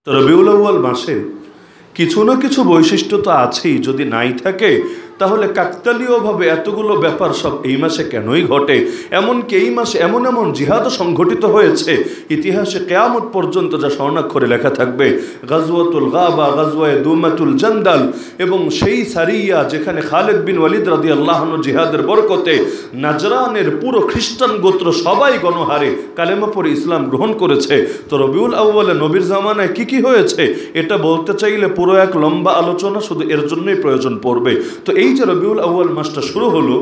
তো রবিউল আউয়াল মাসে কিছু না কিছু বৈশিষ্ট্য তো আছেই, যদি নাই থাকে তাহলে কাকতালীয়ভাবে এতগুলো ব্যাপার সব এই মাসে কেনই ঘটে। এমনকি এই মাসে এমন এমন জিহাদও সংঘটিত হয়েছে ইতিহাসে কিয়ামত পর্যন্ত যা স্বর্ণাক্ষরে লেখা থাকবে। গাজওয়াতুল গাবা, গাজওয়ায়ে দুমাতুল জান্দাল এবং সেই সারিয়া যেখানে খালিদ বিন ওয়ালিদ রাদিয়াল্লাহু আনহু জিহাদের বরকতে নাজরানের পুরো খ্রিস্টান গোত্র সবাই গণহারে কালেমা পড়ে ইসলাম গ্রহণ করেছে। তো রবিউল আউয়ালে নবীর জামানায় কি হয়েছে এটা বলতে চাইলে পুরো এক লম্বা আলোচনা শুধু এর জন্যই প্রয়োজন পড়বে। তো এই যে রবিউল আউয়াল মাসটা শুরু হলো,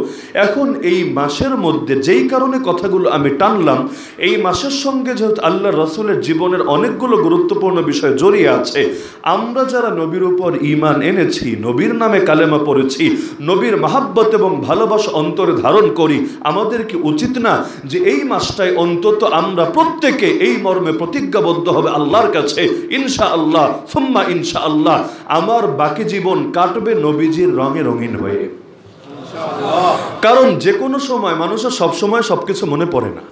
এখন এই মাসের মধ্যে যেই কারণে কথাগুলো আমি টানলাম, এই মাসের সঙ্গে যেহেতু আল্লাহ রসুলের জীবনের অনেকগুলো গুরুত্বপূর্ণ বিষয় জড়িয়ে আছে। আমরা যারা নবীর উপর ঈমান এনেছি, নবীর নামে কালেমা পড়েছি, নবীর মাহাব্বত এবং ভালোবাসা অন্তরে ধারণ করি, আমাদের কি উচিত না যে এই মাসটায় অন্তত আমরা প্রত্যেকে এই মর্মে প্রতিজ্ঞাবদ্ধ হবে আল্লাহর কাছে, ইনশাআল্লাহ সুম্মা ইনশাআল্লাহ আমার বাকি জীবন কাটবে নবীজির রঙে রঙিন হয়ে। কারণ যে কোনো সময় মানুষের সবসময় সবকিছু মনে পড়ে না,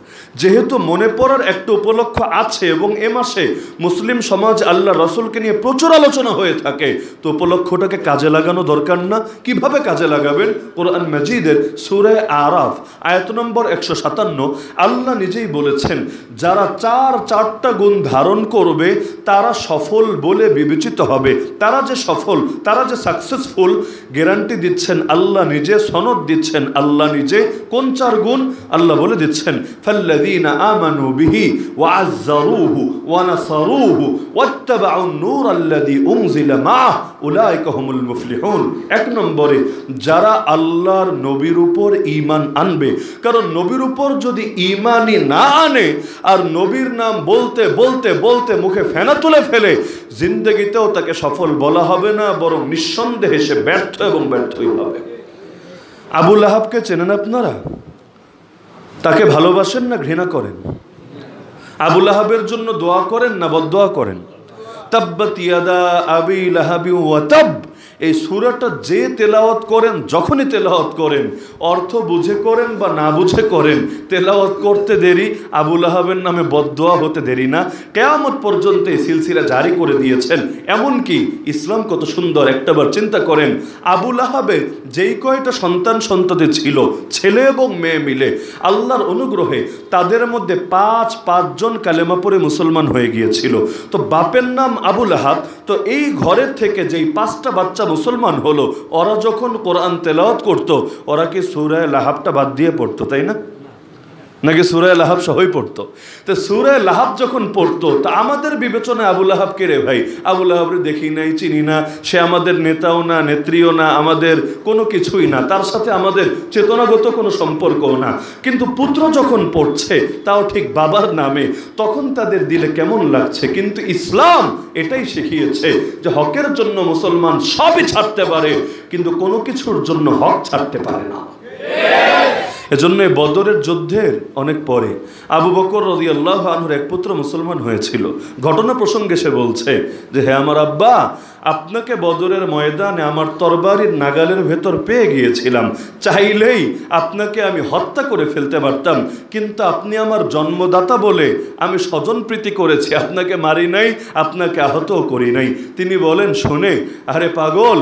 যেহেতু মনে পড়ার একটা উপলক্ষ আছে এবং এ মাসে মুসলিম সমাজ আল্লাহ রসুলকে নিয়ে প্রচুর আলোচনা হয়ে থাকে, তো উপলক্ষটাকে কাজে লাগানো দরকার না? কিভাবে কাজে লাগাবেন? কোরআন মাজিদের সূরা আরাফ আয়াত নম্বর 157 আল্লাহ নিজেই বলেছেন, যারা চারটা গুণ ধারণ করবে তারা সফল বলে বিবেচিত হবে। তারা যে সফল, তারা যে সাকসেসফুল, গ্যারান্টি দিচ্ছেন আল্লাহ নিজে, সনদ দিচ্ছেন আল্লাহ নিজে। কোন 4 গুণ? আল্লাহ বলে দিচ্ছেন, ফাল্লাযীনা আমানু বিহি ওয়া আযযারুহু ওয়া নাসারুহু ওয়াত্তাবাউন নূরাল্লাযী উনজিলা মাআহ উলাইকা হুমুল মুফলিহুন। 1 নম্বরে যারা আল্লাহর নবীর উপর ঈমান আনবে। কারণ নবীর উপর যদি ঈমানই না আনে আর নবীর নাম বলতে বলতে বলতে মুখে ফেনা তুলে ফেলে, জিন্দেগিতেও তাকে সফল বলা হবে না, বরং নিঃসন্দেহে সে ব্যর্থ এবং ব্যর্থই হবে। আবু লাহাবকে চেনেন আপনারা? তাকে ভালোবাসেন না ঘৃণা করেন? আবু লাহাবের জন্য দোয়া করেন না বদদোয়া করেন? তাব্বাত ইয়াদা আবি লাহাবি ওয়া তাব, এই সূরাটা যে তেলাওয়াত করেন, যখনই তেলাওয়াত করেন, অর্থ বুঝে করেন বা না বুঝে করেন, তেলাওয়াত করতে দেরি, আবু লাহাবের নামে বদদোয়া হতে দেরি না। কিয়ামত পর্যন্ত এই সিলসিলা জারি করে দিয়েছেন। এমনকি ইসলাম কত সুন্দর, একটাবার চিন্তা করেন, আবু লাহাবের যেই কয়টা সন্তান ছিল, ছেলে এবং মেয়ে মিলে, আল্লাহর অনুগ্রহে তাদের মধ্যে 5 জন কালেমা পড়ে মুসলমান হয়ে গিয়েছিল। তো বাপের নাম আবু লাহাব, তো এই ঘরের থেকে যেই 5টা বাচ্চা মুসলমান হলো, ওরা যখন কোরআন তেলাওয়াত করতো, ওরা কি সূরা লাহাবটা বাদ দিয়ে পড়তো, তাই না? নাকি সূরা লাহাব সহই পড়তো? তো সূরা লাহাব যখন পড়তো, তা আমাদের বিবেচনায় আবু লাহাব কে রে ভাই? আবু লাহাবরে দেখি নাই, চিনি না, সে আমাদের নেতাও না, নেত্রীও না, আমাদের কোনো কিছুই না, তার সাথে আমাদের চেতনাগত কোনো সম্পর্কও না। কিন্তু পুত্র যখন পড়ছে, তাও ঠিক বাবার নামে, তখন তাদের দিলে কেমন লাগছে। কিন্তু ইসলাম এটাই শিখিয়েছে যে হকের জন্য মুসলমান সবই ছাড়তে পারে, কিন্তু কোনো কিছুর জন্য হক ছাড়তে পারে না। এজন্য বদরের যুদ্ধের অনেক পরে আবু বকর রাদিয়াল্লাহু আনহুর এক পুত্র মুসলমান হয়েছিল। ঘটনা প্রসঙ্গে সে বলছে যে, হে আমার আব্বা, আপনাকে বদরের ময়দানে আমার তরবারির নাগালের ভেতর পেয়ে গিয়েছিলাম, চাইলেই আপনাকে আমি হত্যা করে ফেলতে পারতাম, কিন্তু আপনি আমার জন্মদাতা বলে আমি স্বজনপ্রীতি করেছি, আপনাকে মারি নাই, আপনাকে আহতও করি নাই। তিনি বলেন, শুনে, আরে পাগল,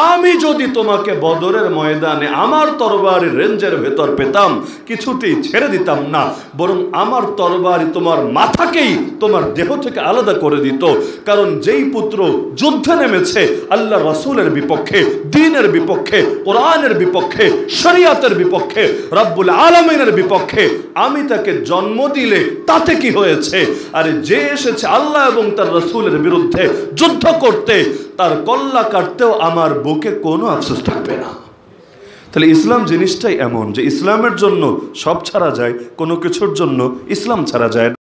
আমি যদি তোমাকে বদরের ময়দানে আমার তরবারির রেঞ্জের ভেতর পেতাম, কিছুতেই ছেড়ে দিতাম না, বরং আমার তরবারি তোমার মাথাকেই তোমার দেহ থেকে আলাদা করে দিত। কারণ যেই পুত্র যুদ্ধে নেমেছে আল্লাহ রাসূলের বিপক্ষে, দ্বীনের বিপক্ষে, কোরআনের বিপক্ষে, শরীয়তের বিপক্ষে, রব্বুল আলামিনের বিপক্ষে, আমি তাকে জন্ম দিলে তাতে কি হয়েছে? আরে যে এসেছে আল্লাহ এবং তার রাসূলের বিরুদ্ধে যুদ্ধ করতে, তার কল্লা কাটতেও আমার বুকে কোনো আফসোস থাকবে না। তাহলে ইসলাম জিনিসটাই এমন যে ইসলামের জন্য সব ছাড়া যায়, কোনো কিছুর জন্য ইসলাম ছাড়া যায় না।